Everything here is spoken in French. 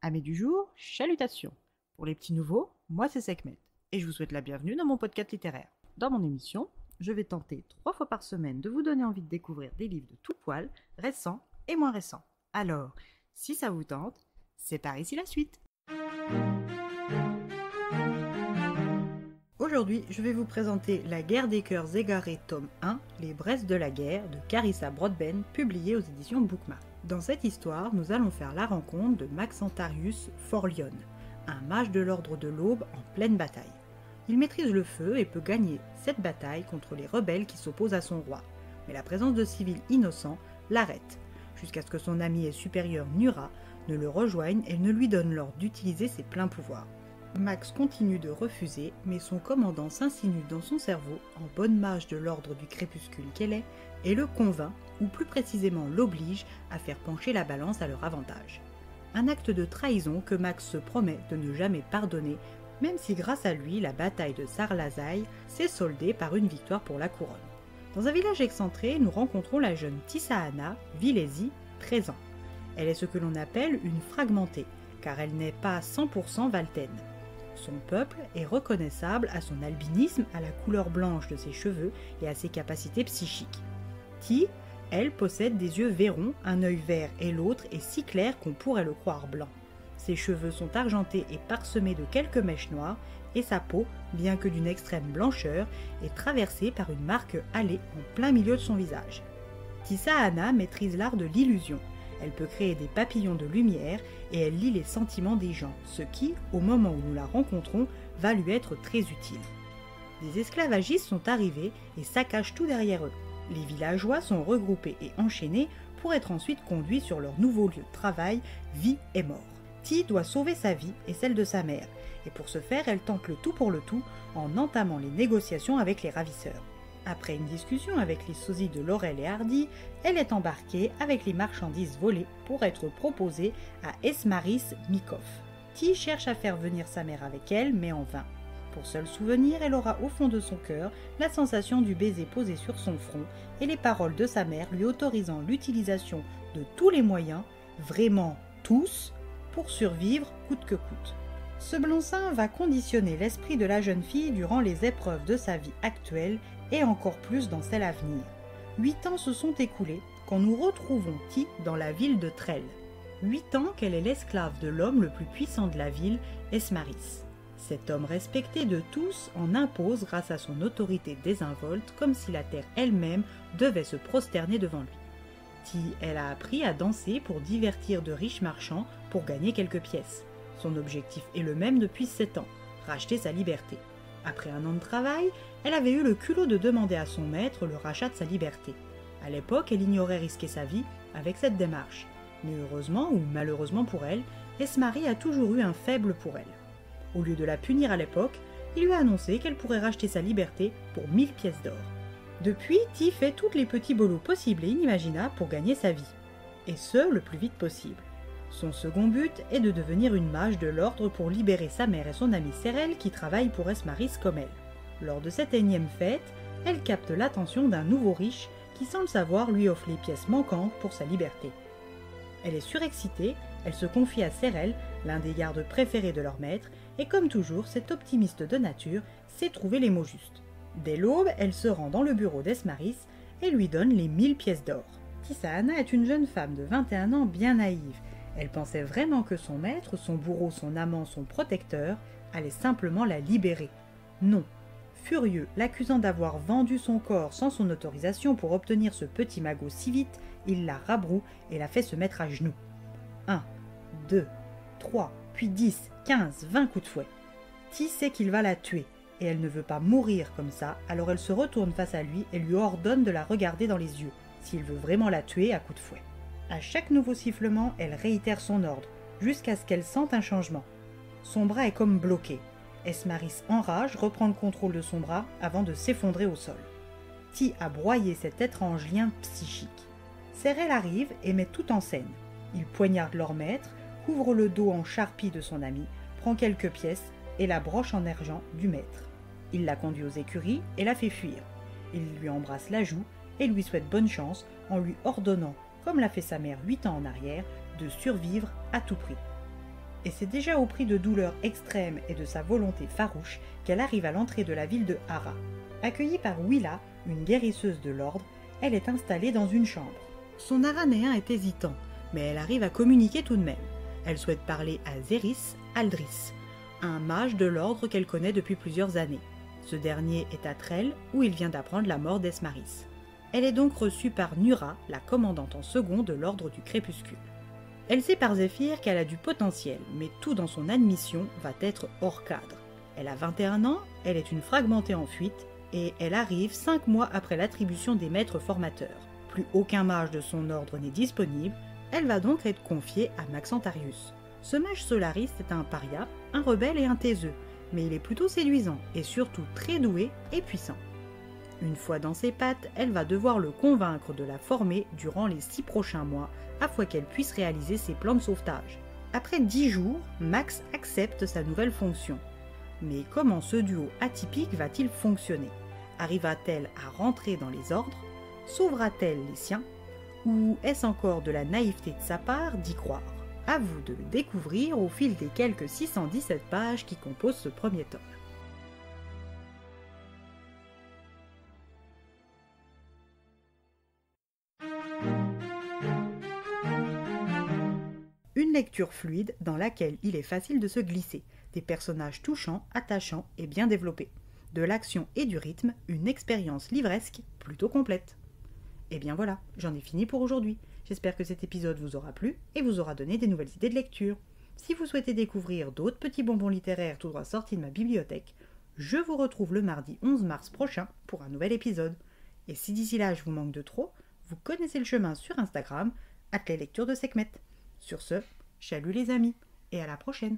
Amis du jour, chalutations. Pour les petits nouveaux, moi c'est Sekhmet et je vous souhaite la bienvenue dans mon podcast littéraire. Dans mon émission, je vais tenter 3 fois par semaine de vous donner envie de découvrir des livres de tout poil, récents et moins récents. Alors, si ça vous tente, c'est par ici la suite. Aujourd'hui, je vais vous présenter La guerre des cœurs égarés, tome 1, Les Braises de la guerre, de Carissa Broadbent, publié aux éditions Bookmark. Dans cette histoire, nous allons faire la rencontre de Maxentarius Forlion, un mage de l'ordre de l'Aube en pleine bataille. Il maîtrise le feu et peut gagner cette bataille contre les rebelles qui s'opposent à son roi. Mais la présence de civils innocents l'arrête, jusqu'à ce que son ami et supérieur Nura ne le rejoigne et ne lui donne l'ordre d'utiliser ses pleins pouvoirs. Max continue de refuser, mais son commandant s'insinue dans son cerveau, en bonne mage de l'ordre du crépuscule qu'elle est, et le convainc, ou plus précisément l'oblige, à faire pencher la balance à leur avantage. Un acte de trahison que Max se promet de ne jamais pardonner, même si grâce à lui, la bataille de Sarlazaï s'est soldée par une victoire pour la couronne. Dans un village excentré, nous rencontrons la jeune Tissaana Vilesi, 13 ans. Elle est ce que l'on appelle une fragmentée, car elle n'est pas 100% valtaine. Son peuple est reconnaissable à son albinisme, à la couleur blanche de ses cheveux et à ses capacités psychiques. Ti, elle, possède des yeux vairons, un œil vert et l'autre est si clair qu'on pourrait le croire blanc. Ses cheveux sont argentés et parsemés de quelques mèches noires, et sa peau, bien que d'une extrême blancheur, est traversée par une marque hâlée en plein milieu de son visage. Tissaana maîtrise l'art de l'illusion. Elle peut créer des papillons de lumière et elle lit les sentiments des gens, ce qui, au moment où nous la rencontrons, va lui être très utile. Des esclavagistes sont arrivés et saccagent tout derrière eux. Les villageois sont regroupés et enchaînés pour être ensuite conduits sur leur nouveau lieu de travail, vie et mort. Ti doit sauver sa vie et celle de sa mère, et pour ce faire, elle tente le tout pour le tout en entamant les négociations avec les ravisseurs. Après une discussion avec les sosies de Laurel et Hardy, elle est embarquée avec les marchandises volées pour être proposée à Esmaris Mikov. Ti cherche à faire venir sa mère avec elle, mais en vain. Pour seul souvenir, elle aura au fond de son cœur la sensation du baiser posé sur son front et les paroles de sa mère lui autorisant l'utilisation de tous les moyens, vraiment tous, pour survivre coûte que coûte. Ce blanc-seing va conditionner l'esprit de la jeune fille durant les épreuves de sa vie actuelle et encore plus dans celle à venir. 8 ans se sont écoulés quand nous retrouvons Ti dans la ville de Trell. 8 ans qu'elle est l'esclave de l'homme le plus puissant de la ville, Esmaris. Cet homme respecté de tous en impose grâce à son autorité désinvolte, comme si la terre elle-même devait se prosterner devant lui. Ti, elle a appris à danser pour divertir de riches marchands pour gagner quelques pièces. Son objectif est le même depuis 7 ans, racheter sa liberté. Après un an de travail, elle avait eu le culot de demander à son maître le rachat de sa liberté. À l'époque, elle ignorait risquer sa vie avec cette démarche. Mais heureusement ou malheureusement pour elle, Esmaris a toujours eu un faible pour elle. Au lieu de la punir à l'époque, il lui a annoncé qu'elle pourrait racheter sa liberté pour 1000 pièces d'or. Depuis, Ti fait tous les petits boulots possibles et inimaginables pour gagner sa vie. Et ce, le plus vite possible. Son second but est de devenir une mage de l'ordre pour libérer sa mère et son amie Serel qui travaillent pour Esmaris comme elle. Lors de cette énième fête, elle capte l'attention d'un nouveau riche qui, sans le savoir, lui offre les pièces manquantes pour sa liberté. Elle est surexcitée, elle se confie à Serel, l'un des gardes préférés de leur maître, et comme toujours, cet optimiste de nature sait trouver les mots justes. Dès l'aube, elle se rend dans le bureau d'Esmaris et lui donne les 1000 pièces d'or. Tissaana est une jeune femme de 21 ans bien naïve. Elle pensait vraiment que son maître, son bourreau, son amant, son protecteur, allait simplement la libérer. Non. Furieux, l'accusant d'avoir vendu son corps sans son autorisation pour obtenir ce petit magot si vite, il la rabroue et la fait se mettre à genoux. 1, 2, 3, puis 10, 15, 20 coups de fouet. Ti sait qu'il va la tuer, et elle ne veut pas mourir comme ça, alors elle se retourne face à lui et lui ordonne de la regarder dans les yeux, s'il veut vraiment la tuer à coups de fouet. À chaque nouveau sifflement, elle réitère son ordre, jusqu'à ce qu'elle sente un changement. Son bras est comme bloqué. Esmaris enrage, reprend le contrôle de son bras avant de s'effondrer au sol. Ti a broyé cet étrange lien psychique. Serel arrive et met tout en scène. Il poignarde leur maître, couvre le dos en charpie de son ami, prend quelques pièces et la broche en argent du maître. Il la conduit aux écuries et la fait fuir. Il lui embrasse la joue et lui souhaite bonne chance en lui ordonnant, comme l'a fait sa mère 8 ans en arrière, de survivre à tout prix. Et c'est déjà au prix de douleurs extrêmes et de sa volonté farouche qu'elle arrive à l'entrée de la ville de Hara. Accueillie par Willa, une guérisseuse de l'ordre, elle est installée dans une chambre. Son aranéen est hésitant, mais elle arrive à communiquer tout de même. Elle souhaite parler à Zéris Aldris, un mage de l'ordre qu'elle connaît depuis plusieurs années. Ce dernier est à Trell, où il vient d'apprendre la mort d'Esmaris. Elle est donc reçue par Nura, la commandante en second de l'ordre du crépuscule. Elle sait par Zéphyr qu'elle a du potentiel, mais tout dans son admission va être hors cadre. Elle a 21 ans, elle est une fragmentée en fuite, et elle arrive 5 mois après l'attribution des maîtres formateurs. Plus aucun mage de son ordre n'est disponible, elle va donc être confiée à Maxentarius. Ce mage solariste est un paria, un rebelle et un taiseux, mais il est plutôt séduisant et surtout très doué et puissant. Une fois dans ses pattes, elle va devoir le convaincre de la former durant les 6 prochains mois afin qu'elle puisse réaliser ses plans de sauvetage. Après 10 jours, Max accepte sa nouvelle fonction. Mais comment ce duo atypique va-t-il fonctionner? Arrivera-t-elle à rentrer dans les ordres? Sauvera-t-elle les siens? Ou est-ce encore de la naïveté de sa part d'y croire? À vous de le découvrir au fil des quelques 617 pages qui composent ce premier tome. Une lecture fluide dans laquelle il est facile de se glisser, des personnages touchants, attachants et bien développés, de l'action et du rythme, une expérience livresque plutôt complète. Et bien voilà, j'en ai fini pour aujourd'hui. J'espère que cet épisode vous aura plu et vous aura donné des nouvelles idées de lecture. Si vous souhaitez découvrir d'autres petits bonbons littéraires tout droit sortis de ma bibliothèque, je vous retrouve le mardi 11 mars prochain pour un nouvel épisode. Et si d'ici là je vous manque de trop, vous connaissez le chemin sur Instagram, @leslectures de Sekhmet. Sur ce, chalut les amis, et à la prochaine.